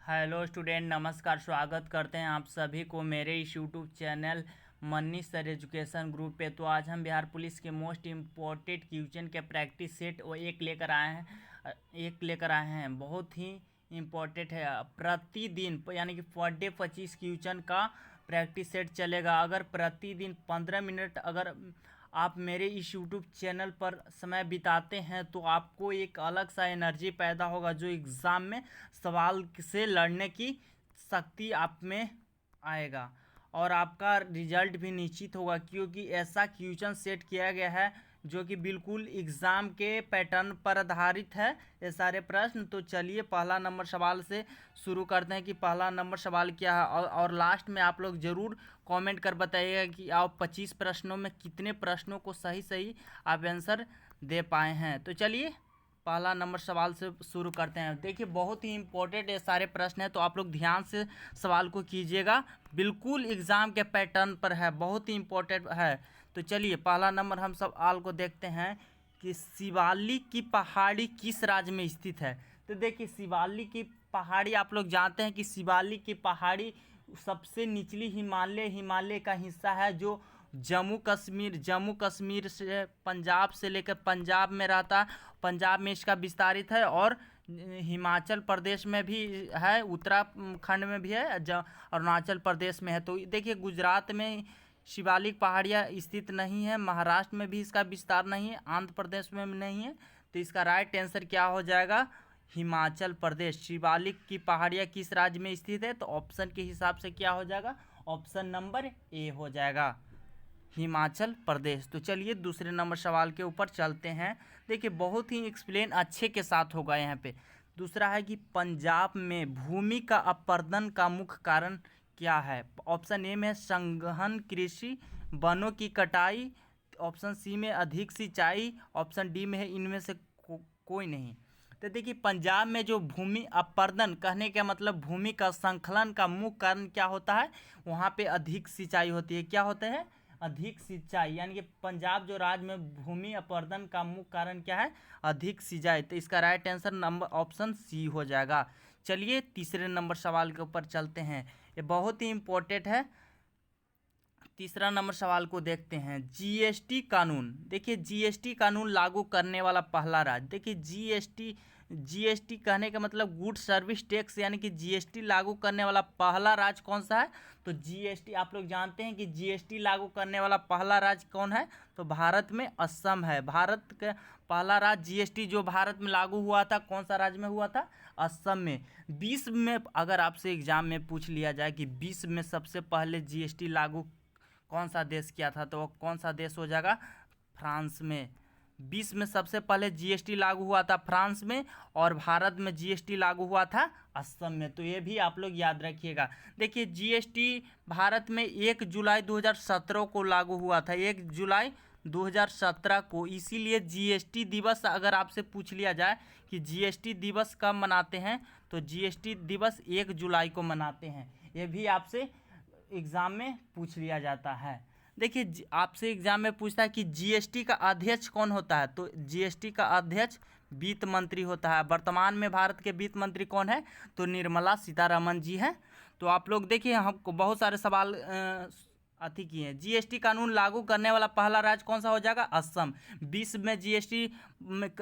Hello student, नमस्कार। स्वागत करते हैं आप सभी को मेरे इस YouTube channel money sir education group पे। तो आज हम बिहार पुलिस के मोस्ट इम्पोर्टेंट क्वेश्चन के प्रैक्टिस सेट वो एक लेकर आए हैं। बहुत ही इम्पोर्टेंट है। प्रतिदिन यानी कि पर डे 25 क्वेश्चन का प्रैक्टिस सेट चलेगा। अगर प्रतिदिन 15 मिनट अगर आप मेरे इस यूट्यूब चैनल पर समय बिताते हैं तो आपको एक अलग सा एनर्जी पैदा होगा, जो एग्ज़ाम में सवाल से लड़ने की शक्ति आप में आएगा और आपका रिजल्ट भी निश्चित होगा, क्योंकि ऐसा क्वेश्चन सेट किया गया है जो कि बिल्कुल एग्ज़ाम के पैटर्न पर आधारित है ये सारे प्रश्न। तो चलिए पहला नंबर सवाल से शुरू करते हैं कि पहला नंबर सवाल क्या है। और लास्ट में आप लोग ज़रूर कमेंट कर बताइएगा कि आप 25 प्रश्नों में कितने प्रश्नों को सही सही आप आंसर दे पाए हैं। तो चलिए पहला नंबर सवाल से शुरू करते हैं। देखिए बहुत ही इंपॉर्टेंट ये सारे प्रश्न हैं, तो आप लोग ध्यान से सवाल को कीजिएगा। बिल्कुल एग्ज़ाम के पैटर्न पर है, बहुत ही इंपॉर्टेंट है। तो चलिए पहला नंबर हम सवाल को देखते हैं कि शिवालिक की पहाड़ी किस राज्य में स्थित है। तो देखिए शिवालिक की पहाड़ी, आप लोग जानते हैं कि शिवालिक की पहाड़ी सबसे निचली हिमालय का हिस्सा है, जो जम्मू कश्मीर से पंजाब से लेकर पंजाब में रहता है। पंजाब में इसका विस्तारित है और हिमाचल प्रदेश में भी है, उत्तराखंड में भी है, अरुणाचल प्रदेश में है। तो देखिए गुजरात में शिवालिक पहाड़ियाँ स्थित नहीं है, महाराष्ट्र में भी इसका विस्तार नहीं है, आंध्र प्रदेश में भी नहीं है। तो इसका राइट आंसर क्या हो जाएगा? हिमाचल प्रदेश। शिवालिक की पहाड़ियाँ किस राज्य में स्थित है? तो ऑप्शन के हिसाब से क्या हो जाएगा? ऑप्शन नंबर ए हो जाएगा, हिमाचल प्रदेश। तो चलिए दूसरे नंबर सवाल के ऊपर चलते हैं। देखिए बहुत ही एक्सप्लेन अच्छे के साथ होगा यहाँ पे। दूसरा है कि पंजाब में भूमि का अपरदन का मुख्य कारण क्या है? ऑप्शन ए में संघन कृषि, वनों की कटाई, ऑप्शन सी में अधिक सिंचाई, ऑप्शन डी में है इनमें से कोई नहीं। तो देखिए पंजाब में जो भूमि अपरदन कहने का मतलब भूमि का संकलन का मुख्य कारण क्या होता है? वहाँ पे अधिक सिंचाई होती है। क्या होता है? अधिक सिंचाई। यानी कि पंजाब जो राज्य में भूमि अपरदन का मुख्य कारण क्या है? अधिक सिंचाई। तो इसका right answer number option C हो जाएगा। चलिए तीसरे नंबर सवाल के ऊपर चलते हैं, ये बहुत ही इम्पोर्टेंट है। तीसरा नंबर सवाल को देखते हैं। जीएसटी कानून, देखिए जीएसटी कानून लागू करने वाला पहला राज्य। देखिए जीएसटी कहने का मतलब गुड सर्विस टैक्स, यानी कि जीएसटी लागू करने वाला पहला राज्य कौन सा है? तो जीएसटी आप लोग जानते हैं कि जीएसटी लागू करने वाला पहला राज्य कौन है? तो भारत में असम है। भारत का पहला राज्य जीएसटी जो भारत में लागू हुआ था, कौन सा राज्य में हुआ था? असम में। विश्व में अगर आपसे एग्जाम में पूछ लिया जाए कि विश्व में सबसे पहले जीएसटी लागू कौन सा देश किया था, तो वो कौन सा देश हो जाएगा? फ्रांस में। विश्व में सबसे पहले जीएसटी लागू हुआ था फ्रांस में, और भारत में जीएसटी लागू हुआ था असम में। तो ये भी आप लोग याद रखिएगा। देखिए जीएसटी भारत में 1 जुलाई 2017 को लागू हुआ था, 1 जुलाई 2017 को। इसीलिए जीएसटी दिवस अगर आपसे पूछ लिया जाए कि जीएसटी दिवस कब मनाते हैं, तो जीएसटी दिवस 1 जुलाई को मनाते हैं। ये भी आपसे एग्ज़ाम में पूछ लिया जाता है। देखिए आपसे एग्जाम में पूछता है कि जीएसटी का अध्यक्ष कौन होता है, तो जीएसटी का अध्यक्ष वित्त मंत्री होता है। वर्तमान में भारत के वित्त मंत्री कौन है? तो निर्मला सीतारमण जी हैं। तो आप लोग देखिए हमको बहुत सारे सवाल अति किए हैं। जीएसटी कानून लागू करने वाला पहला राज्य कौन सा हो जाएगा? असम। विश्व में जीएसटी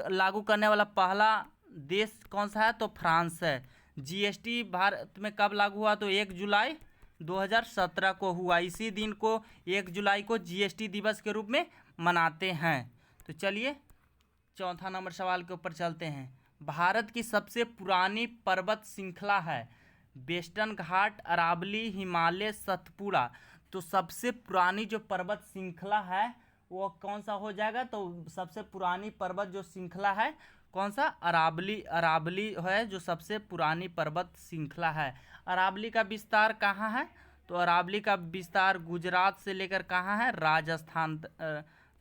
लागू करने वाला पहला देश कौन सा है? तो फ्रांस है। जीएसटी भारत में कब लागू हुआ? तो 1 जुलाई 2017 को हुआ। इसी दिन को 1 जुलाई को जीएसटी दिवस के रूप में मनाते हैं। तो चलिए चौथा नंबर सवाल के ऊपर चलते हैं। भारत की सबसे पुरानी पर्वत श्रृंखला है वेस्टर्न घाट, अरावली, हिमालय, सतपुड़ा। तो सबसे पुरानी जो पर्वत श्रृंखला है वो कौन सा हो जाएगा? तो सबसे पुरानी पर्वत जो श्रृंखला है कौन सा? अरावली है जो सबसे पुरानी पर्वत श्रृंखला है। अरावली का विस्तार कहाँ है? तो अरावली का विस्तार गुजरात से लेकर कहाँ है? राजस्थान।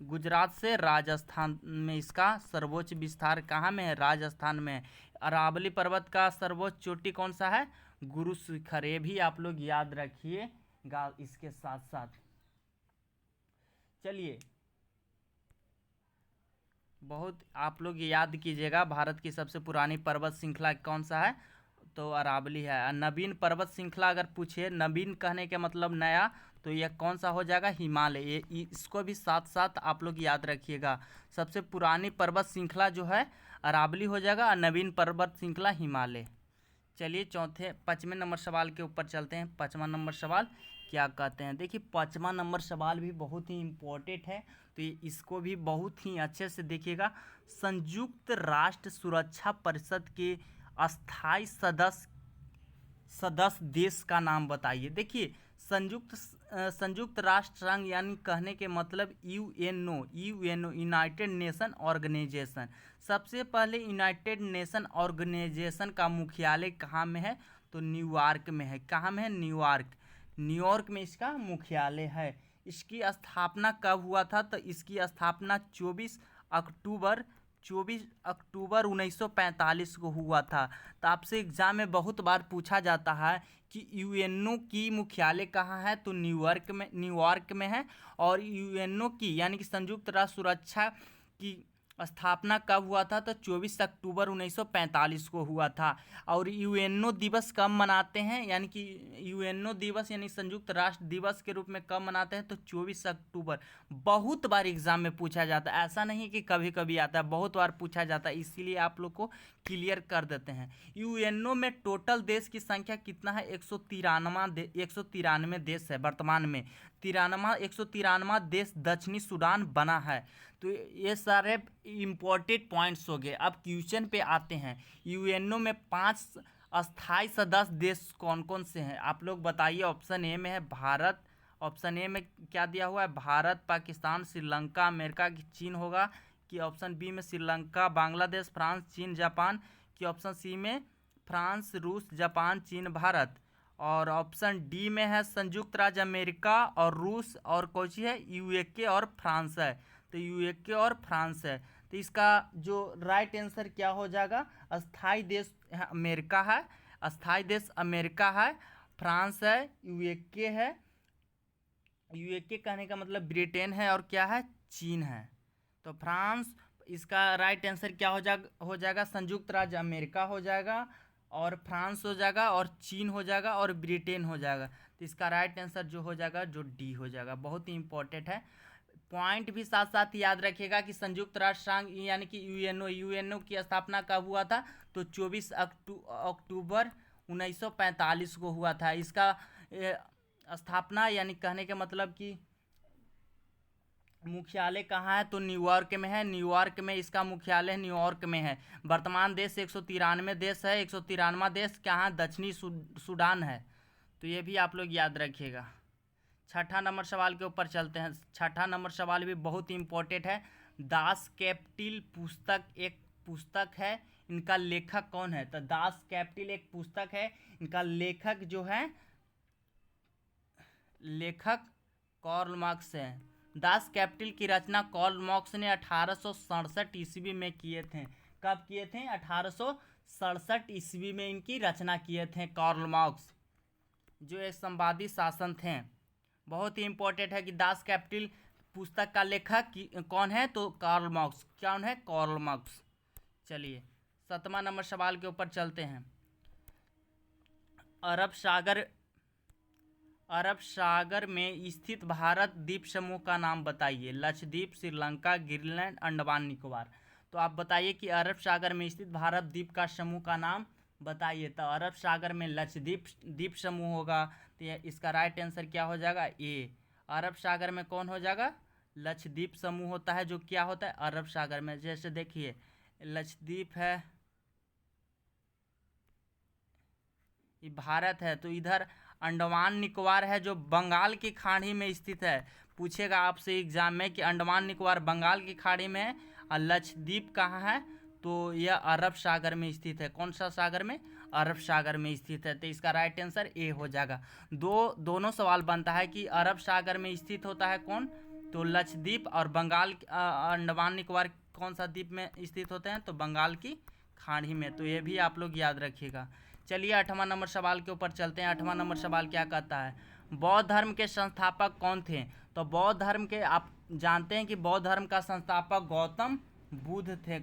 गुजरात से राजस्थान में इसका सर्वोच्च विस्तार कहाँ में है? राजस्थान में है। अरावली पर्वत का सर्वोच्च चोटी कौन सा है? गुरु शिखर। ये भी आप लोग याद रखिएगा इसके साथ साथ। चलिए बहुत आप लोग याद कीजिएगा भारत की सबसे पुरानी पर्वत श्रृंखला कौन सा है? तो अरावली है। नवीन पर्वत श्रृंखला अगर पूछे, नवीन कहने के मतलब नया, तो यह कौन सा हो जाएगा? हिमालय। ये इसको भी साथ साथ आप लोग याद रखिएगा। सबसे पुरानी पर्वत श्रृंखला जो है अरावली हो जाएगा और नवीन पर्वत श्रृंखला हिमालय। चलिए 5वें नंबर सवाल के ऊपर चलते हैं। 5वां नंबर सवाल क्या कहते हैं? देखिए 5वां नंबर सवाल भी बहुत ही इम्पोर्टेंट है, तो इसको भी बहुत ही अच्छे से देखिएगा। संयुक्त राष्ट्र सुरक्षा परिषद के अस्थायी सदस्य देश का नाम बताइए। देखिए संयुक्त राष्ट्र संघ यानी कहने के मतलब यूएनओ यूनाइटेड नेशन ऑर्गेनाइजेशन। सबसे पहले यूनाइटेड नेशन ऑर्गेनाइजेशन का मुख्यालय कहाँ में है? तो न्यूयॉर्क में है। कहाँ में है? न्यूयॉर्क में इसका मुख्यालय है। इसकी स्थापना कब हुआ था? तो इसकी स्थापना 24 अक्टूबर 1945 को हुआ था। तो आपसे एग्जाम में बहुत बार पूछा जाता है कि यूएनओ की मुख्यालय कहाँ है? तो न्यूयॉर्क में है। और यूएनओ की यानी कि संयुक्त राष्ट्र सुरक्षा की स्थापना कब हुआ था? तो 24 अक्टूबर 1945 को हुआ था। और यूएनओ दिवस कब मनाते हैं? यानी कि यूएनओ दिवस यानी संयुक्त राष्ट्र दिवस के रूप में कब मनाते हैं? तो 24 अक्टूबर। बहुत बार एग्जाम में पूछा जाता है, ऐसा नहीं कि कभी कभी आता है, बहुत बार पूछा जाता है, इसीलिए आप लोग को क्लियर कर देते हैं। यूएनओ में टोटल देश की संख्या कितना है? 193 देश है वर्तमान में। 193 देश दक्षिणी सूडान बना है। तो ये सारे इम्पोर्टेंट पॉइंट्स हो गए। अब क्वेश्चन पे आते हैं। यूएनओ में 5 अस्थायी सदस्य देश कौन कौन से हैं? आप लोग बताइए। ऑप्शन ए में है भारत। ऑप्शन ए में क्या दिया हुआ है? भारत, पाकिस्तान, श्रीलंका, अमेरिका की चीन होगा। कि ऑप्शन बी में श्रीलंका, बांग्लादेश, फ्रांस, चीन, जापान। कि ऑप्शन सी में फ्रांस, रूस, जापान, चीन, भारत। और ऑप्शन डी में है संयुक्त राज्य अमेरिका और रूस और कौन सी है? यूएके और फ्रांस है। तो यूएके और फ्रांस है। तो इसका जो राइट आंसर क्या हो जाएगा? अस्थायी देश अमेरिका है, अस्थायी देश अमेरिका है, फ्रांस है, यूएके है। यूएके कहने का मतलब ब्रिटेन है और क्या है? चीन है। तो फ्रांस, इसका राइट आंसर क्या हो जाएगा? संयुक्त राज्य अमेरिका हो जाएगा और फ्रांस हो जाएगा और चीन हो जाएगा और ब्रिटेन हो जाएगा। तो इसका राइट आंसर जो हो जाएगा जो डी हो जाएगा। बहुत ही इंपॉर्टेंट है। पॉइंट भी साथ साथ याद रखिएगा कि संयुक्त राष्ट्र संघ यानी कि यूएनओ की स्थापना कब हुआ था? तो 24 अक्टूबर 1945 को हुआ था। इसका स्थापना यानी कहने के मतलब कि मुख्यालय कहाँ है? तो न्यूयॉर्क में है। न्यूयॉर्क में इसका मुख्यालय न्यूयॉर्क में है। वर्तमान देश 193 देश है। 193वां देश कहाँ? दक्षिणी सूडान है। तो ये भी आप लोग याद रखिएगा। 6ठा नंबर सवाल के ऊपर चलते हैं। 6ठा नंबर सवाल भी बहुत ही इंपॉर्टेंट है। दास कैपिटल पुस्तक एक पुस्तक है, इनका लेखक कौन है? तो दास कैपिटल एक पुस्तक है, इनका लेखक जो है लेखक कार्ल मार्क्स है। दास कैपिटल की रचना कार्ल मार्क्स ने 1867 ईस्वी में किए थे। कब किए थे? 1867 ईस्वी में इनकी रचना किए थे कार्ल मार्क्स, जो एक संवादी शासन थे। बहुत ही इंपॉर्टेंट है कि दास कैपिटल पुस्तक का लेखक कौन है? तो कार्ल मार्क्स। कौन है? Karl Marx. चलिए 7वां नंबर सवाल के ऊपर चलते हैं। अरब सागर में स्थित भारत द्वीप समूह का नाम बताइए। लक्षद्वीप, श्रीलंका, ग्रीनलैंड, अंडमान निकोबार। तो आप बताइए कि अरब सागर में स्थित भारत द्वीप का समूह का नाम बताइए। तो अरब सागर में लक्षद्वीप द्वीप समूह होगा। तो इसका राइट आंसर क्या हो जाएगा? ए। अरब सागर में कौन हो जाएगा? लक्षद्वीप समूह होता है, जो क्या होता है? अरब सागर में। जैसे देखिए लक्षद्वीप है, ये भारत है। तो इधर अंडमान निकोबार है जो बंगाल की खाड़ी में स्थित है। पूछेगा आपसे एग्जाम में कि अंडमान निकोबार बंगाल की खाड़ी में है और लक्षद्वीप कहाँ है? तो यह अरब सागर में स्थित है। कौन सा सागर में? अरब सागर में स्थित है। तो इसका राइट आंसर ए हो जाएगा। दोनों सवाल बनता है कि अरब सागर में स्थित होता है कौन? तो लक्षद्वीप। और बंगाल अंडमान निकोबार कौन सा द्वीप में स्थित होते हैं? तो बंगाल की खाड़ी में। तो ये भी आप लोग याद रखिएगा। चलिए 8वां नंबर सवाल के ऊपर चलते हैं। 8वां नंबर सवाल क्या कहता है? बौद्ध धर्म के संस्थापक कौन थे? तो बौद्ध धर्म के आप जानते हैं कि बौद्ध धर्म का संस्थापक गौतम बुध थे।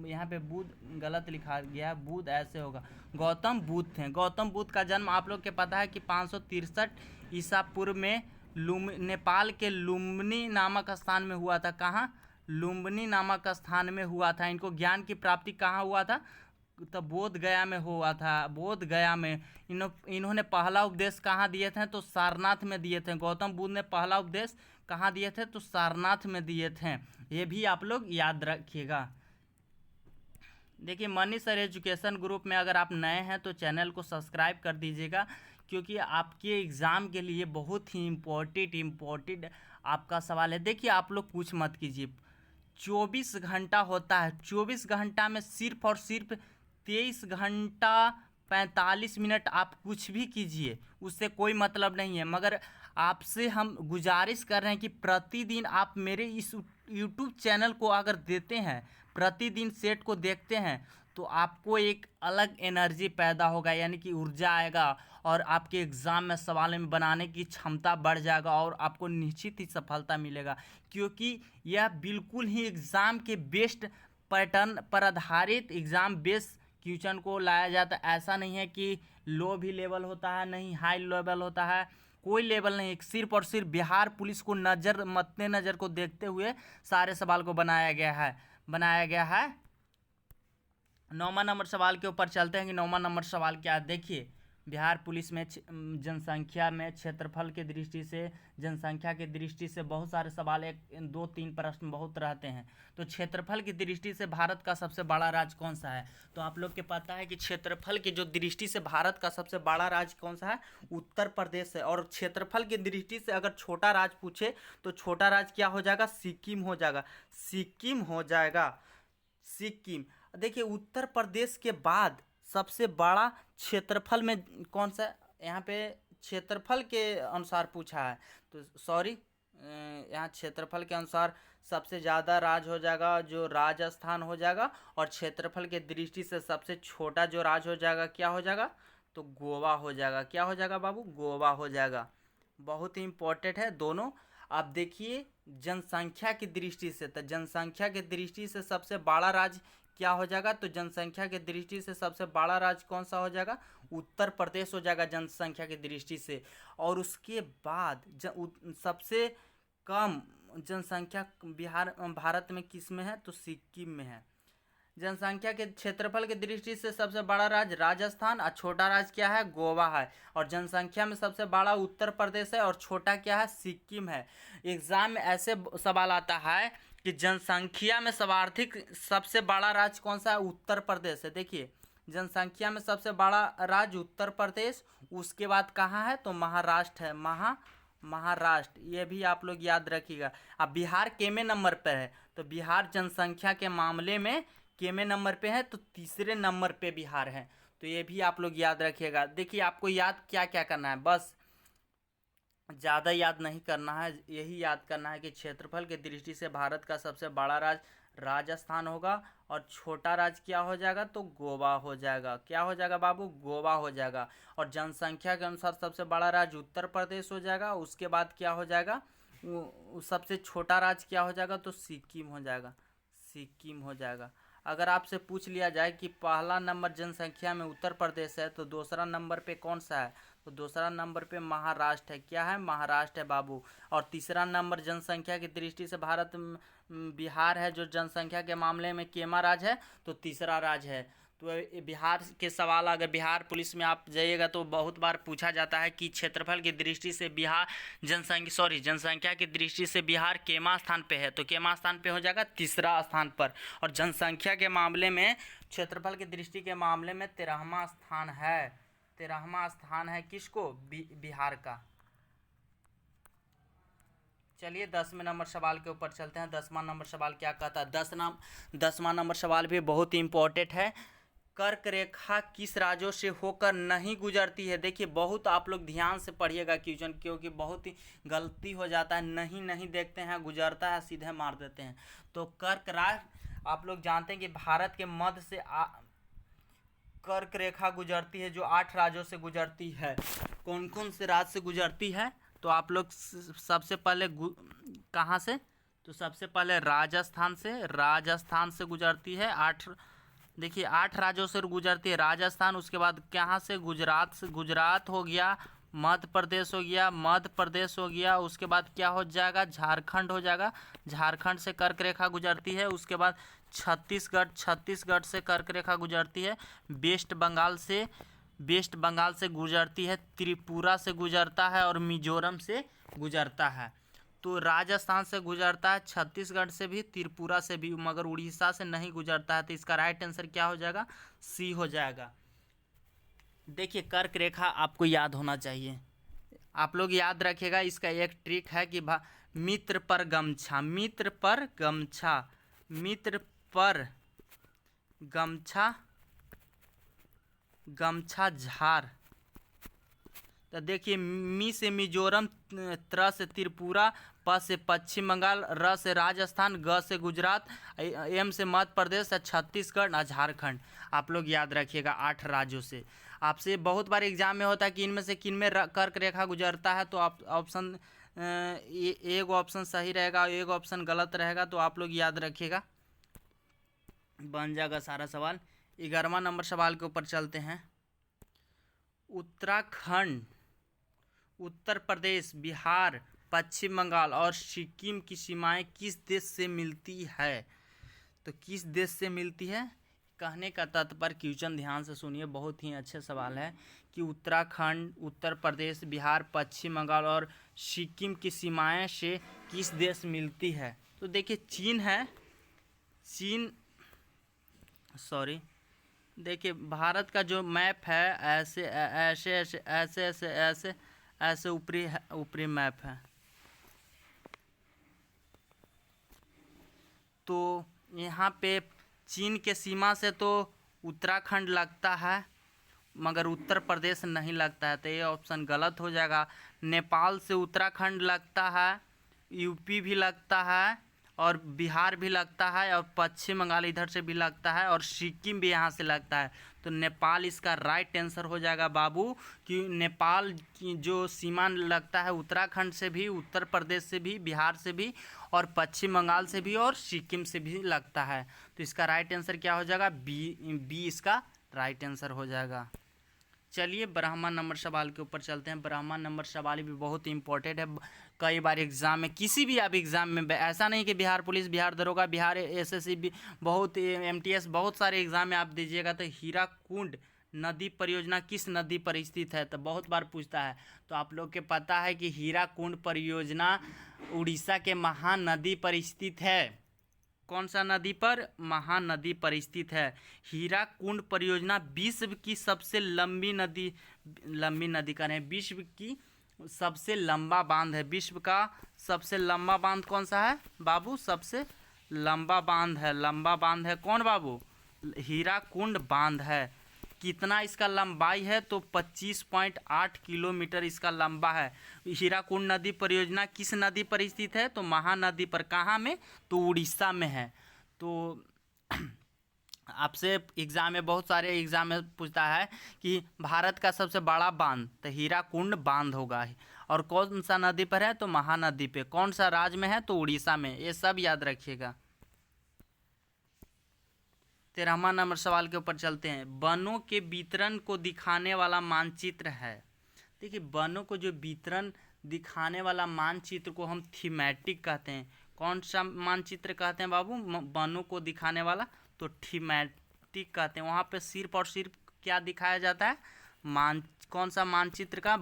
यहाँ पे बुध गलत लिखा गया है, बुध ऐसे होगा। गौतम बुद्ध थे। गौतम बुद्ध का जन्म आप लोग के पता है कि 563 ईसा पूर्व में नेपाल के लुम्बिनी नामक स्थान में हुआ था। कहाँ? लुम्बिनी नामक स्थान में हुआ था। इनको ज्ञान की प्राप्ति कहाँ हुआ था? तो बोध गया में हुआ था। बोध गया में इन्होंने पहला उपदेश कहाँ दिए थे? तो सारनाथ में दिए थे। गौतम बुद्ध ने पहला उपदेश कहाँ दिए थे? तो सारनाथ में दिए थे। ये भी आप लोग याद रखिएगा। देखिए, मनी सर एजुकेशन ग्रुप में अगर आप नए हैं तो चैनल को सब्सक्राइब कर दीजिएगा, क्योंकि आपके एग्ज़ाम के लिए बहुत ही इम्पोर्टेंट आपका सवाल है। देखिए, आप लोग कुछ मत कीजिए, 24 घंटा होता है। 24 घंटा में सिर्फ और सिर्फ 23 घंटा 45 मिनट आप कुछ भी कीजिए, उससे कोई मतलब नहीं है। मगर आपसे हम गुजारिश कर रहे हैं कि प्रतिदिन आप मेरे इस यूट्यूब चैनल को अगर देते हैं, प्रतिदिन सेट को देखते हैं, तो आपको एक अलग एनर्जी पैदा होगा, यानी कि ऊर्जा आएगा और आपके एग्ज़ाम में सवाल में बनाने की क्षमता बढ़ जाएगा और आपको निश्चित ही सफलता मिलेगा। क्योंकि यह बिल्कुल ही एग्ज़ाम के बेस्ट पैटर्न पर आधारित एग्ज़ाम बेस्ड क्वेश्चन को लाया जाता है। ऐसा नहीं है कि लो भी लेवल होता है, नहीं हाई लेवल होता है, कोई लेवल नहीं। सिर्फ और सिर्फ बिहार पुलिस को मद्देनज़र को देखते हुए सारे सवाल को बनाया गया है। 9वां नंबर सवाल के ऊपर चलते हैं कि 9वां नंबर सवाल क्या है। देखिए, बिहार पुलिस में जनसंख्या में क्षेत्रफल की दृष्टि से, जनसंख्या की दृष्टि से बहुत सारे सवाल, 1-2-3 प्रश्न बहुत रहते हैं। तो क्षेत्रफल की दृष्टि से भारत का सबसे बड़ा राज्य कौन सा है? तो आप लोग के पता है कि क्षेत्रफल की जो दृष्टि से भारत का सबसे बड़ा राज्य कौन सा है? उत्तर प्रदेश है। और क्षेत्रफल की दृष्टि से अगर छोटा राज्य पूछे तो छोटा राज्य क्या हो जाएगा? सिक्किम हो जाएगा। सिक्किम। देखिए, उत्तर प्रदेश के बाद सबसे बड़ा क्षेत्रफल में कौन सा? यहाँ पे क्षेत्रफल के अनुसार पूछा है, तो सॉरी, यहाँ क्षेत्रफल के अनुसार सबसे ज़्यादा राज्य हो जाएगा जो राजस्थान हो जाएगा। और क्षेत्रफल के दृष्टि से सबसे छोटा जो राज्य हो जाएगा क्या हो जाएगा? तो गोवा हो जाएगा। क्या हो जाएगा बाबू? गोवा हो जाएगा। बहुत ही इम्पोर्टेंट है दोनों। आप देखिए, जनसंख्या की दृष्टि से, तो जनसंख्या की दृष्टि से सबसे बड़ा राज्य क्या हो जाएगा? तो जनसंख्या की दृष्टि से सबसे बड़ा राज्य कौन सा हो जाएगा? उत्तर प्रदेश हो जाएगा जनसंख्या की दृष्टि से। और उसके बाद सबसे कम जनसंख्या भारत में किस में है? तो सिक्किम में है। जनसंख्या के क्षेत्रफल की दृष्टि से सबसे बड़ा राज्य राजस्थान और छोटा राज्य क्या है? गोवा है। और जनसंख्या में सबसे बड़ा उत्तर प्रदेश है और छोटा क्या है? सिक्किम है। एग्जाम में ऐसे सवाल आता है कि जनसंख्या में सर्वाधिक सबसे बड़ा राज्य कौन सा है? उत्तर प्रदेश है। देखिए, जनसंख्या में सबसे बड़ा राज्य उत्तर प्रदेश, उसके बाद कहाँ है? तो महाराष्ट्र है। महाराष्ट्र, ये भी आप लोग याद रखिएगा। अब बिहार केमे नंबर पर है? तो बिहार जनसंख्या के मामले में केमे नंबर पे है, तो तीसरे नंबर पे बिहार है। तो ये भी आप लोग याद रखिएगा। देखिए, आपको याद क्या क्या करना है, बस ज़्यादा याद नहीं करना है, यही याद करना है कि क्षेत्रफल की दृष्टि से भारत का सबसे बड़ा राज्य राजस्थान होगा और छोटा राज्य क्या हो जाएगा? तो गोवा हो जाएगा। क्या हो जाएगा बाबू? गोवा हो जाएगा। और जनसंख्या के अनुसार सबसे बड़ा राज्य उत्तर प्रदेश हो जाएगा। उसके बाद क्या हो जाएगा? सबसे छोटा राज्य क्या हो जाएगा? तो सिक्किम हो जाएगा। अगर आपसे पूछ लिया जाए कि पहला नंबर जनसंख्या में उत्तर प्रदेश है, तो दूसरा नंबर पे कौन सा है? तो दूसरा नंबर पे महाराष्ट्र है। क्या है? महाराष्ट्र है बाबू। और तीसरा नंबर जनसंख्या की दृष्टि से भारत बिहार है, जो जनसंख्या के मामले में केमा राज्य है, तो तीसरा राज्य है। तो बिहार के सवाल अगर बिहार पुलिस में आप जाइएगा तो बहुत बार पूछा जाता है कि क्षेत्रफल की दृष्टि से बिहार जनसंख्या की दृष्टि से बिहार केमा स्थान पे है? तो केमा स्थान पे हो जाएगा? तीसरा स्थान पर। और जनसंख्या के मामले में, क्षेत्रफल की दृष्टि के मामले में 13वां स्थान है। 13वां स्थान है किसको? बिहार का। चलिए 10वें नंबर सवाल के ऊपर चलते हैं। 10वां नंबर सवाल क्या कहता है? 10वां नंबर सवाल भी बहुत ही इम्पोर्टेंट है। कर्क रेखा किस राज्यों से होकर नहीं गुजरती है? देखिए, बहुत आप लोग ध्यान से पढ़िएगा क्वेश्चन, क्योंकि बहुत ही गलती हो जाता है, नहीं देखते हैं, गुजरता है, सीधे मार देते हैं। तो कर्क राशि, आप लोग जानते हैं कि भारत के मध्य से कर्क रेखा गुजरती है, जो 8 राज्यों से गुजरती है। कौन कौन से राज्य से गुजरती है? तो आप लोग सबसे पहले कहाँ से? तो सबसे पहले राजस्थान से गुजरती है। देखिए 8 राज्यों से गुजरती है राजस्थान। उसके बाद कहाँ से गुजरात हो गया, मध्य प्रदेश हो गया। उसके बाद क्या हो जाएगा, झारखंड हो जाएगा। झारखंड से कर्क रेखा गुजरती है। उसके बाद छत्तीसगढ़ से कर्क रेखा गुजरती है। वेस्ट बंगाल से गुजरती है। त्रिपुरा से गुजरता है और मिजोरम से गुजरता है। तो राजस्थान से गुजरता है, छत्तीसगढ़ से भी, त्रिपुरा से भी, मगर उड़ीसा से नहीं गुजरता है। तो इसका राइट आंसर क्या हो जाएगा, सी हो जाएगा। देखिए कर्क रेखा आपको याद होना चाहिए, आप लोग याद रखिएगा। इसका एक ट्रिक है कि मित्र पर गमछा, गमछा झार। तो देखिए मी से मिजोरम, त्र से त्रिपुरा, प से पश्चिम बंगाल, र से राजस्थान, ग से गुजरात, एम से मध्य प्रदेश, छत्तीसगढ़ और झारखंड। आप लोग याद रखिएगा 8 राज्यों से। आपसे बहुत बार एग्जाम में होता है कि इनमें से किन में कर्क रेखा गुजरता है। तो आप ऑप्शन एक ऑप्शन सही रहेगा और एक ऑप्शन गलत रहेगा। तो आप लोग याद रखिएगा, बन जाएगा सारा सवाल। 11वां नंबर सवाल के ऊपर चलते हैं। उत्तराखंड, उत्तर प्रदेश, बिहार, पश्चिम बंगाल और सिक्किम की सीमाएं किस देश से मिलती है। तो किस देश से मिलती है, कहने का तात्पर्य, क्वेश्चन ध्यान से सुनिए, बहुत ही अच्छे सवाल है कि उत्तराखंड, उत्तर प्रदेश, बिहार, पश्चिम बंगाल और सिक्किम की सीमाएं से किस देश मिलती है। तो देखिए देखिए भारत का जो मैप है ऐसे ऊपरी मैप है। तो यहाँ पे चीन के सीमा से तो उत्तराखंड लगता है, मगर उत्तर प्रदेश नहीं लगता है। तो ये ऑप्शन गलत हो जाएगा। नेपाल से उत्तराखंड लगता है, यूपी भी लगता है और बिहार भी लगता है और पश्चिम बंगाल इधर से भी लगता है और सिक्किम भी यहाँ से लगता है। तो नेपाल इसका राइट आंसर हो जाएगा बाबू, कि नेपाल की जो सीमा लगता है उत्तराखंड से भी, उत्तर प्रदेश से भी, बिहार से भी और पश्चिम बंगाल से भी और सिक्किम से भी लगता है। तो इसका राइट आंसर क्या हो जाएगा, बी इसका राइट आंसर हो जाएगा। चलिए ब्राह्मण नंबर सवाल के ऊपर चलते हैं। ब्राह्मण नंबर सवाल भी बहुत ही इंपॉर्टेंट है। कई बार एग्जाम में, किसी भी आप एग्जाम में, ऐसा नहीं कि बिहार पुलिस, बिहार दरोगा, बिहार एसएससी भी, बहुत एमटीएस, बहुत सारे एग्जाम में आप दीजिएगा। तो हीराकुंड नदी परियोजना किस नदी पर स्थित है, तो बहुत बार पूछता है। तो आप लोग के पता है कि हीराकुंड परियोजना उड़ीसा के महानदी पर स्थित है। कौन सा नदी पर, महानदी पर स्थित है। हीराकुंड परियोजना विश्व की सबसे लंबी नदी का नहीं, विश्व की सबसे लंबा बांध है। विश्व का सबसे लंबा बांध कौन सा है बाबू, सबसे लंबा बांध है कौन बाबू, हीराकुंड बांध है। कितना इसका लंबाई है, तो 25.8 किलोमीटर इसका लंबा है। हीराकुंड नदी परियोजना किस नदी पर स्थित है, तो महानदी पर। कहाँ में, तो उड़ीसा में है। तो आपसे एग्जाम में, बहुत सारे एग्जाम में पूछता है कि भारत का सबसे बड़ा बांध, तो हीराकुंड बांध होगा। और कौन सा नदी पर है, तो महानदी पे। कौन सा राज्य में है, तो उड़ीसा में। ये सब याद रखिएगा। 13वां नंबर सवाल के ऊपर चलते हैं। वनों के वितरण को दिखाने वाला मानचित्र है। देखिए वनों को जो वितरण दिखाने वाला मानचित्र को हम थीमेटिक कहते हैं। कौन सा मानचित्र कहते हैं बाबू, वनों को दिखाने वाला, तो थीमेटिक कहते हैं। वहाँ पे सिर्फ और सिर्फ क्या दिखाया जाता है, कौन सा मानचित्र का,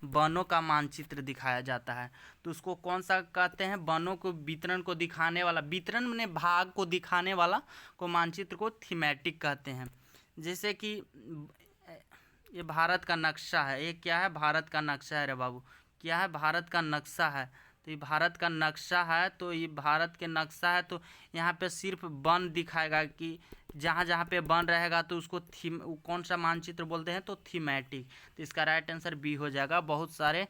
वनों का मानचित्र दिखाया जाता है। तो उसको कौन सा कहते हैं, वनों को वितरण को दिखाने वाला, वितरण में भाग को दिखाने वाला को मानचित्र को थीमेटिक कहते हैं। जैसे कि ये भारत का नक्शा है, ये क्या है, भारत का नक्शा है रे बाबू, क्या है, भारत का नक्शा है। तो ये भारत का नक्शा है, तो ये भारत के नक्शा है। तो यहाँ पे सिर्फ वन दिखाएगा कि जहाँ जहाँ पे वन रहेगा तो उसको कौन सा मानचित्र बोलते हैं, तो थीमेटिक। तो इसका राइट आंसर बी हो जाएगा। बहुत सारे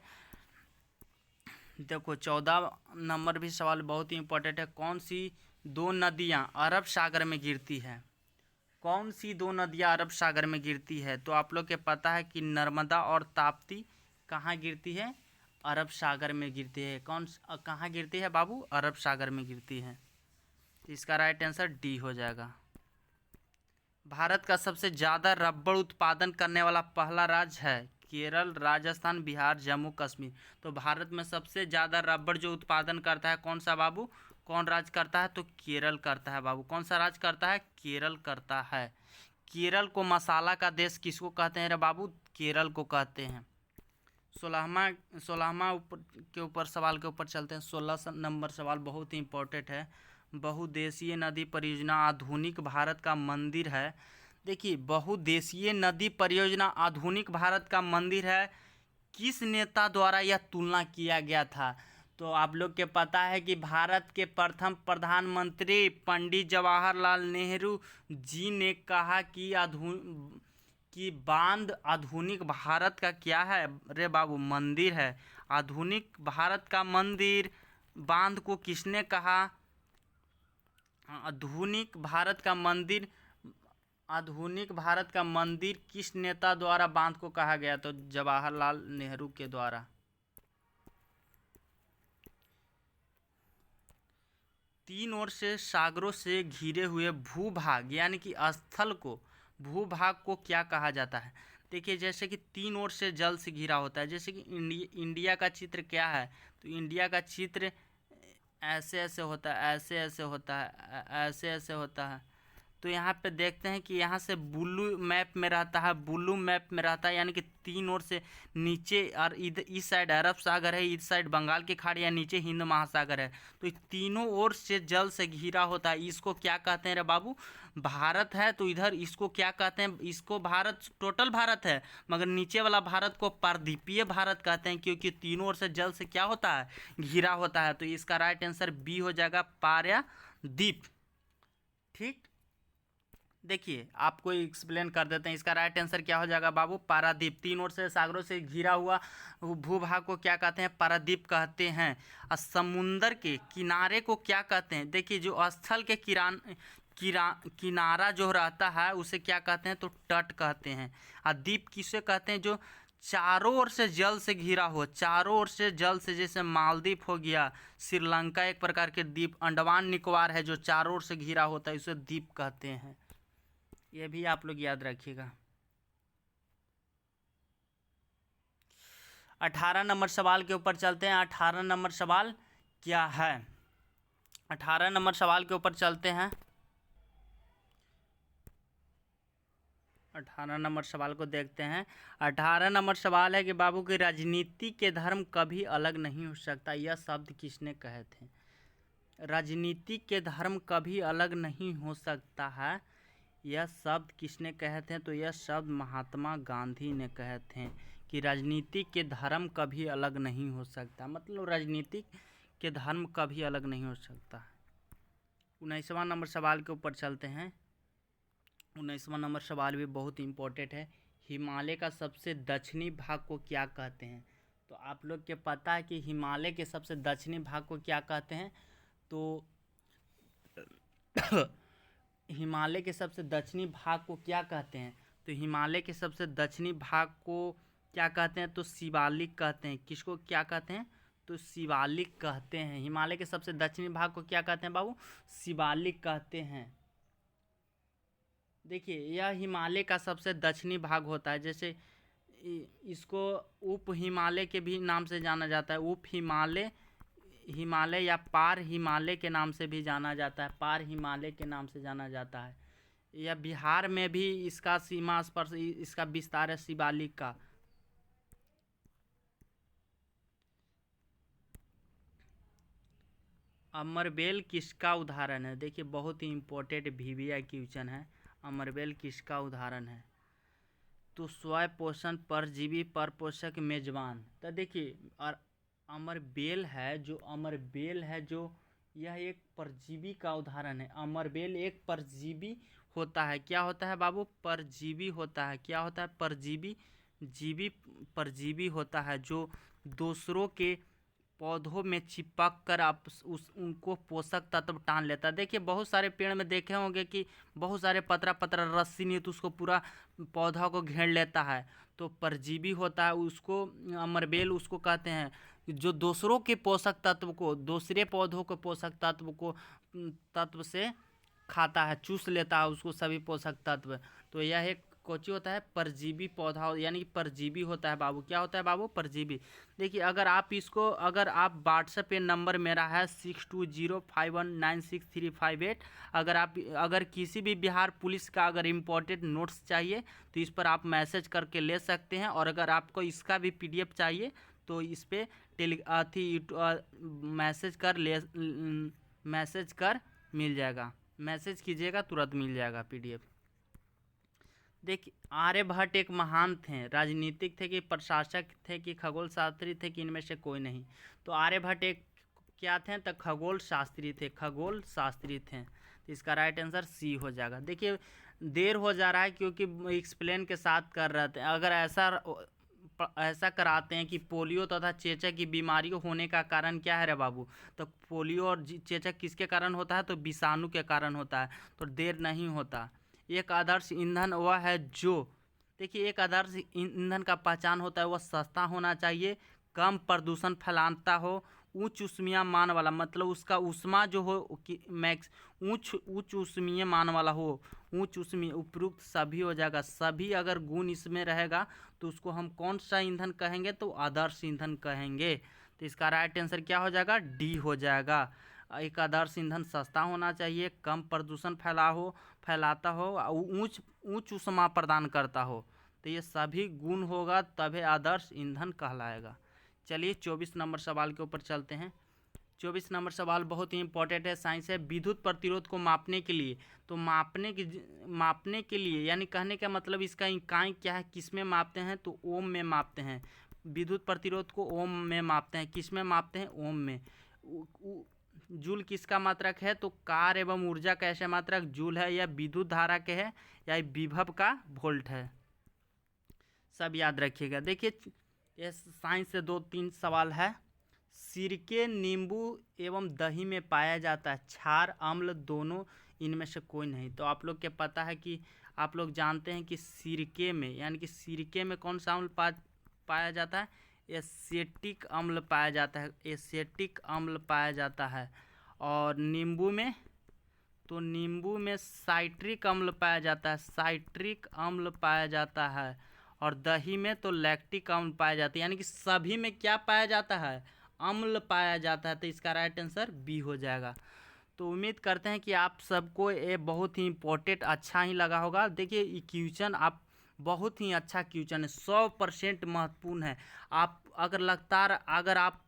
देखो 14 नंबर भी सवाल बहुत ही इंपॉर्टेंट है। कौन सी 2 नदियाँ अरब सागर में गिरती है, कौन सी 2 नदियाँ अरब सागर में गिरती है। तो आप लोग के पता है कि नर्मदा और ताप्ती कहाँ गिरती है, अरब सागर में गिरती है। कहाँ गिरती है बाबू? अरब सागर में गिरती है। तो इसका राइट आंसर डी हो जाएगा। भारत का सबसे ज़्यादा रबड़ उत्पादन करने वाला पहला राज्य है केरल, राजस्थान, बिहार, जम्मू कश्मीर। तो भारत में सबसे ज़्यादा रबड़ जो उत्पादन करता है कौन सा बाबू? कौन राज्य करता है? तो केरल करता है बाबू। कौन सा राज्य करता है? केरल करता है। केरल को मसाला का देश किसको कहते हैं रे बाबू? केरल को कहते हैं। 16वां ऊपर सवाल के ऊपर चलते हैं। 16 नंबर सवाल बहुत ही इम्पोर्टेंट है। बहुदेशीय नदी परियोजना आधुनिक भारत का मंदिर है। देखिए, बहुदेशीय नदी परियोजना आधुनिक भारत का मंदिर है, किस नेता द्वारा यह तुलना किया गया था? तो आप लोग के पता है कि भारत के प्रथम प्रधानमंत्री पंडित जवाहरलाल नेहरू जी ने कहा कि बांध आधुनिक भारत का क्या है रे बाबू? मंदिर है। आधुनिक भारत का मंदिर बांध को किसने कहा? आधुनिक भारत का मंदिर किस नेता द्वारा बांध को कहा गया? तो जवाहरलाल नेहरू के द्वारा। तीन ओर से सागरों से घिरे हुए भूभाग यानी कि स्थल को, भूभाग को क्या कहा जाता है? देखिए, जैसे कि तीन ओर से जल से घिरा होता है। जैसे कि इंडिया का चित्र क्या है? तो इंडिया का चित्र ऐसे ऐसे होता है, ऐसे ऐसे होता है, ऐसे ऐसे होता है। तो यहाँ पे देखते हैं कि यहाँ से ब्लू मैप में रहता है, ब्लू मैप में रहता है, यानी कि तीन ओर से नीचे, और इधर इस साइड अरब सागर है, इस साइड बंगाल की खाड़ी है, नीचे हिंद महासागर है। तो तीनों ओर से जल से घिरा होता है। इसको क्या कहते हैं रे बाबू? भारत है। तो इधर इसको क्या कहते हैं? इसको भारत, टोटल भारत है, मगर नीचे वाला भारत को पारदीपीय भारत कहते हैं, क्योंकि तीनों ओर से जल से क्या होता है? घिरा होता है। तो इसका राइट आंसर बी हो जाएगा, पारदीप। ठीक, देखिए आपको एक्सप्लेन कर देते हैं। इसका राइट आंसर क्या हो जाएगा बाबू? पारादीप। तीन ओर से सागरों से घिरा हुआ भूभाग को क्या कहते हैं? पारादीप कहते हैं। और समुंदर के किनारे को क्या कहते हैं? देखिए, जो स्थल के किनारा जो रहता है उसे क्या कहते हैं? तो तट कहते हैं। और द्वीप किसे कहते हैं? जो चारों ओर से जल से घिरा हो, चारों ओर से जल से, जैसे मालदीव हो गया, श्रीलंका एक प्रकार के द्वीप, अंडमान निकोबार है जो चारों ओर से घिरा होता है, उसे द्वीप कहते हैं। ये भी आप लोग याद रखिएगा। 18 नंबर सवाल के ऊपर चलते हैं। 18 नंबर सवाल क्या है? 18 नंबर सवाल के ऊपर चलते हैं। 18 नंबर सवाल को देखते हैं। 18 नंबर सवाल है कि बाबू की राजनीति के धर्म कभी अलग नहीं हो सकता, यह शब्द किसने कहे थे? राजनीति के धर्म कभी अलग नहीं हो सकता है, यह शब्द किसने कहे थे? तो यह शब्द महात्मा गांधी ने कहे थे कि राजनीति के धर्म कभी अलग नहीं हो सकता, मतलब राजनीति के धर्म कभी अलग नहीं हो सकता। 19वां नंबर सवाल के ऊपर चलते हैं। 19वां नंबर सवाल भी बहुत इम्पोर्टेंट है। हिमालय का सबसे दक्षिणी भाग को क्या कहते हैं? तो आप लोग के पता है कि हिमालय के सबसे दक्षिणी भाग को क्या कहते हैं? तो हिमालय के सबसे दक्षिणी भाग को क्या कहते हैं? तो हिमालय के सबसे दक्षिणी भाग को क्या कहते हैं? तो शिवालिक कहते हैं। किसको क्या कहते हैं? तो शिवालिक कहते हैं। हिमालय के सबसे दक्षिणी भाग को क्या कहते हैं बाबू? शिवालिक कहते हैं। देखिए, यह हिमालय का सबसे दक्षिणी भाग होता है। जैसे इसको उप हिमालय के भी नाम से जाना जाता है। उप हिमालय, हिमालय या पार हिमालय के नाम से भी जाना जाता है। पार हिमालय के नाम से जाना जाता है। यह बिहार में भी इसका सीमा स्पर्श, इसका विस्तार है शिवालिक का। अमरबेल किसका उदाहरण है? देखिए, बहुत ही इम्पोर्टेंट VVI क्वेश्चन है। अमरबेल किसका उदाहरण है? तो स्वयं पोषण, परजीवी, परपोषक, मेजबान। तो देखिए, और अमरबेल है जो यह एक परजीवी का उदाहरण है। अमरबेल एक परजीवी होता है। क्या होता है बाबू? परजीवी होता है। क्या होता है? परजीवी होता है, जो दूसरों के पौधों में चिपक कर आप उनको पोषक तत्व टान लेता है। देखिए, बहुत सारे पेड़ में देखे होंगे कि बहुत सारे पतरा पतरा रस्सी नहीं तो उसको पूरा पौधा को घेर लेता है, तो परजीवी होता है उसको, अमरबेल उसको कहते हैं। जो दूसरों के पोषक तत्व को, दूसरे पौधों के पोषक तत्व से खाता है, चूस लेता है उसको सभी पोषक तत्व। तो यह एक कोची होता है, परजीवी पौधा, यानी कि परजीवी होता है बाबू। क्या होता है बाबू? परजीवी। देखिए अगर आप व्हाट्सएप पे नंबर मेरा है 6205196358, अगर किसी भी बिहार पुलिस का अगर इम्पोर्टेंट नोट्स चाहिए तो इस पर आप मैसेज करके ले सकते हैं। और अगर आपको इसका भी PDF चाहिए तो इस पर मैसेज कर मिल जाएगा, मैसेज कीजिएगा तुरंत मिल जाएगा PDF। देखिए आर्यभट्ट एक महान थे, राजनीतिक थे कि प्रशासक थे कि खगोल शास्त्री थे कि इनमें से कोई नहीं? तो आर्यभट्ट एक क्या थे? तो खगोल शास्त्री थे, खगोल शास्त्री थे। तो इसका राइट आंसर C हो जाएगा। देखिए देर हो जा रहा है क्योंकि एक्सप्लेन के साथ कर रहे थे। अगर ऐसा कराते हैं कि पोलियो तथा चेचक की बीमारियों होने का कारण क्या है रे बाबू? तो पोलियो और चेचक किसके कारण होता है? तो विषाणु के कारण होता है। तो देर नहीं होता। एक आदर्श ईंधन वह है जो, देखिए एक आदर्श ईंधन का पहचान होता है वह सस्ता होना चाहिए, कम प्रदूषण फैलाता हो, उच्च ऊष्मीय मान वाला, मतलब उसका ऊष्मा जो हो उच्च ऊष्मीय मान वाला हो, उच्च ऊष्मीय, उपयुक्त सभी हो जाएगा। सभी अगर गुण इसमें रहेगा तो उसको हम कौन सा ईंधन कहेंगे? तो आदर्श ईंधन कहेंगे। तो इसका राइट आंसर क्या हो जाएगा? D हो जाएगा। एक आदर्श ईंधन सस्ता होना चाहिए, कम प्रदूषण फैलाता हो, उच्च ऊष्मा प्रदान करता हो। तो ये सभी गुण होगा तभी आदर्श ईंधन कहलाएगा। चलिए 24 नंबर सवाल के ऊपर चलते हैं। 24 नंबर सवाल बहुत ही इंपॉर्टेंट है, साइंस है। विद्युत प्रतिरोध को मापने के लिए, तो मापने के लिए यानी कहने का मतलब इसका इकाई क्या है, किस में मापते हैं? तो ओम में मापते हैं। विद्युत प्रतिरोध को ओम में मापते हैं। किस में मापते हैं? ओम में। जूल किसका मात्रक है? तो कार्य एवं ऊर्जा का ऐसा मात्रक जूल है, या विद्युत धारा के है, या विभव का वोल्ट है। सब याद रखिएगा। देखिए ये साइंस से 2-3 सवाल है। सिरके, नींबू एवं दही में पाया जाता है, क्षार, अम्ल दोनों इनमें से कोई नहीं। तो आप लोग के पता है कि आप लोग जानते हैं कि सिरके में, यानी कि सिरके में कौन सा अम्ल पाया जाता है? एसेटिक अम्ल पाया जाता है, एसेटिक अम्ल पाया जाता है। और नींबू में, तो नींबू में साइट्रिक अम्ल पाया जाता है, साइट्रिक अम्ल पाया जाता है। और दही में तो लैक्टिक अम्ल पाया जाता है। यानी कि सभी में क्या पाया जाता है? अम्ल पाया जाता है। तो इसका राइट आंसर B हो जाएगा। तो उम्मीद करते हैं कि आप सबको ये बहुत ही इम्पोर्टेंट अच्छा ही लगा होगा। देखिए ये क्वेश्चन आप बहुत ही अच्छा क्वेश्चन है, 100% महत्वपूर्ण है। आप अगर आप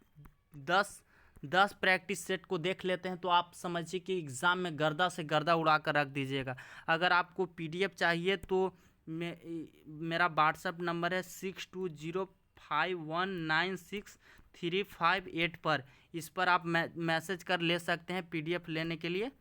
10 प्रैक्टिस सेट को देख लेते हैं तो आप समझिए कि एग्ज़ाम में गर्दा से गर्दा उड़ा कर रख दीजिएगा। अगर आपको PDF चाहिए तो मेरा व्हाट्सअप नंबर है 6205196358 पर। इस पर आप मैसेज कर ले सकते हैं PDF लेने के लिए।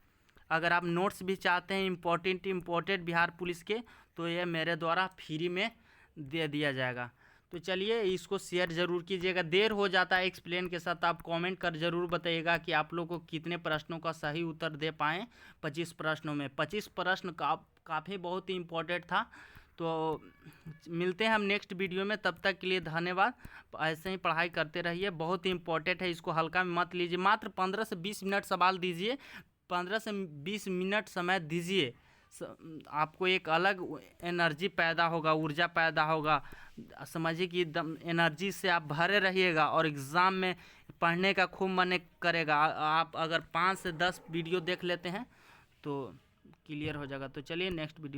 अगर आप नोट्स भी चाहते हैं इम्पोर्टेंट बिहार पुलिस के, तो ये मेरे द्वारा फ्री में दे दिया जाएगा। तो चलिए इसको शेयर ज़रूर कीजिएगा। देर हो जाता है एक्सप्लेन के साथ, आप कमेंट कर ज़रूर बताइएगा कि आप लोग को कितने प्रश्नों का सही उत्तर दे पाएँ 25 प्रश्नों में। 25 प्रश्न काफ़ी बहुत ही इम्पोर्टेंट था। तो मिलते हैं हम नेक्स्ट वीडियो में, तब तक के लिए धन्यवाद। ऐसे ही पढ़ाई करते रहिए, बहुत ही इम्पोर्टेंट है, इसको हल्का में मत लीजिए। मात्र 15 से 20 मिनट सवाल दीजिए, 15 से 20 मिनट समय दीजिए, आपको एक अलग एनर्जी पैदा होगा, ऊर्जा पैदा होगा। समझिए कि एकदम एनर्जी से आप भरे रहिएगा और एग्ज़ाम में पढ़ने का खूब मन करेगा। आप अगर 5 से 10 वीडियो देख लेते हैं तो क्लियर हो जाएगा। तो चलिए नेक्स्ट वीडियो